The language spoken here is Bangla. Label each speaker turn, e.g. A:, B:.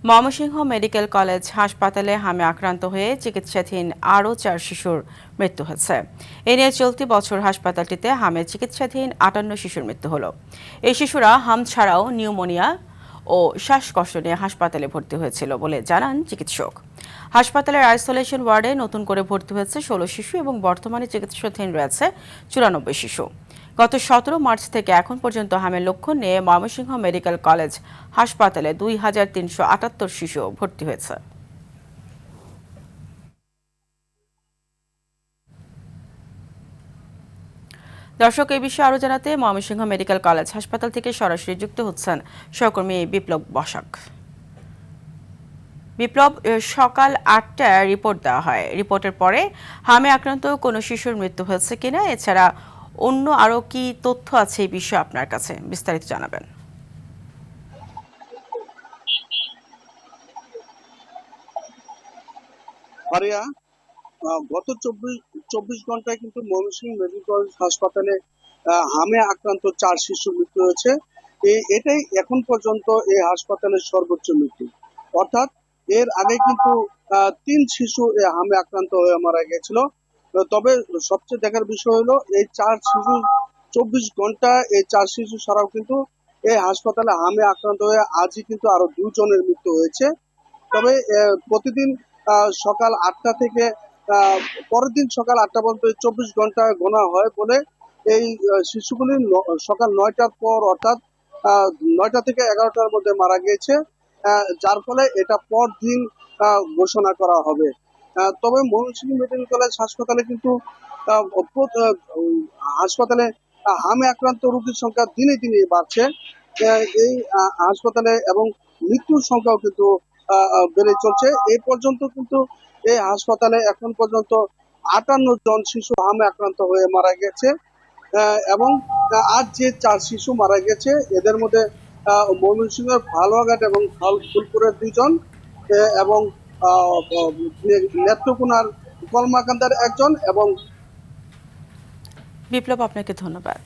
A: ময়মনসিংহ মেডিকেল কলেজ হাসপাতালে হামে আক্রান্ত হয়ে চিকিৎসাধীন আরও 4 শিশুর মৃত্যু হয়েছে। এ নিয়ে চলতি বছর হাসপাতালটিতে হামে চিকিৎসাধীন 58 শিশুর মৃত্যু হলো। এই শিশুরা হাম ছাড়াও নিউমোনিয়া ও শ্বাসকষ্ট নিয়ে হাসপাতালে ভর্তি হয়েছিল বলে জানান চিকিৎসক। হাসপাতালের আইসোলেশন ওয়ার্ডে নতুন করে ভর্তি হয়েছে 16 শিশু এবং বর্তমানে চিকিৎসাধীন রয়েছে 94 শিশু। গত 17 মার্চ থেকে এখন পর্যন্ত হামের লক্ষণ নিয়ে ময়মনসিংহ মেডিকেল কলেজ হাসপাতালে 2378 শিশু ভর্তি হয়েছে। দর্শক, এই বিষয়ে আরও জানাতে ময়মনসিংহ মেডিকেল কলেজ হাসপাতাল থেকে সরাসরি যুক্ত হচ্ছেন সহকর্মী বিপ্লব বসাক। বিপ্লব, সকাল 8টায় রিপোর্ট দেওয়া হয়। রিপোর্টের পরে হামে আক্রান্ত কোনো শিশুর মৃত্যু হয়েছে কিনা, এছাড়া অন্য আরও কি তথ্য আছে এই বিষয়ে আপনার কাছে, বিস্তারিত জানাবেন।
B: ফারিয়া, গত 24 ঘন্টায় কিন্তু ময়মনসিংহ মেডিকেল কলেজ হাসপাতালে হামে আক্রান্ত 4 শিশুর মৃত্যু হয়েছে। এটাই এখন পর্যন্ত এই হাসপাতালের সর্বোচ্চ মৃত্যু। অর্থাৎ এর আগে কিন্তু 3 শিশু হামে আক্রান্ত হয়ে মারা গিয়েছিল। তবে সবচেয়ে দেখার বিষয় হলো এই 4 শিশু 24 ঘন্টা এই 4 শিশু ছাড়াও কিন্তু এই হাসপাতালে হামে আক্রান্ত হয়ে আজই কিন্তু আরো 2 জনের মৃত্যু হয়েছে। তবে প্রতিদিন সকাল 8টা থেকে পরের দিন সকাল 8টা পর্যন্ত 24 ঘন্টা গোনা হয় বলে এই শিশুগুলি সকাল 9টার পর অর্থাৎ 9টা থেকে 11টার মধ্যে মারা গিয়েছে, যার ফলে এটা পরদিন ঘোষণা করা হবে। তবে ময়মনসিংহ মেডিকেল কলেজ হাসপাতালে কিন্তু হাসপাতালে হামে আক্রান্ত রোগীর সংখ্যা দিনে দিনে বাড়ছে। এই হাসপাতালে এবং মৃত্যুর সংখ্যাও কিন্তু বেড়ে চলছে। এই পর্যন্ত কিন্তু এই হাসপাতালে এখন পর্যন্ত 58 জন শিশু হামে আক্রান্ত হয়ে মারা গেছে, এবং আজ যে 4 শিশু মারা গেছে এদের মধ্যে ময়মনসিংহের ভালুয়াঘাট এবং ফুলপুরের 2 জন এবং নেত্রকোনার কলমাকান্দার 1 জন। এবং
A: বিপ্লব, আপনাকে ধন্যবাদ।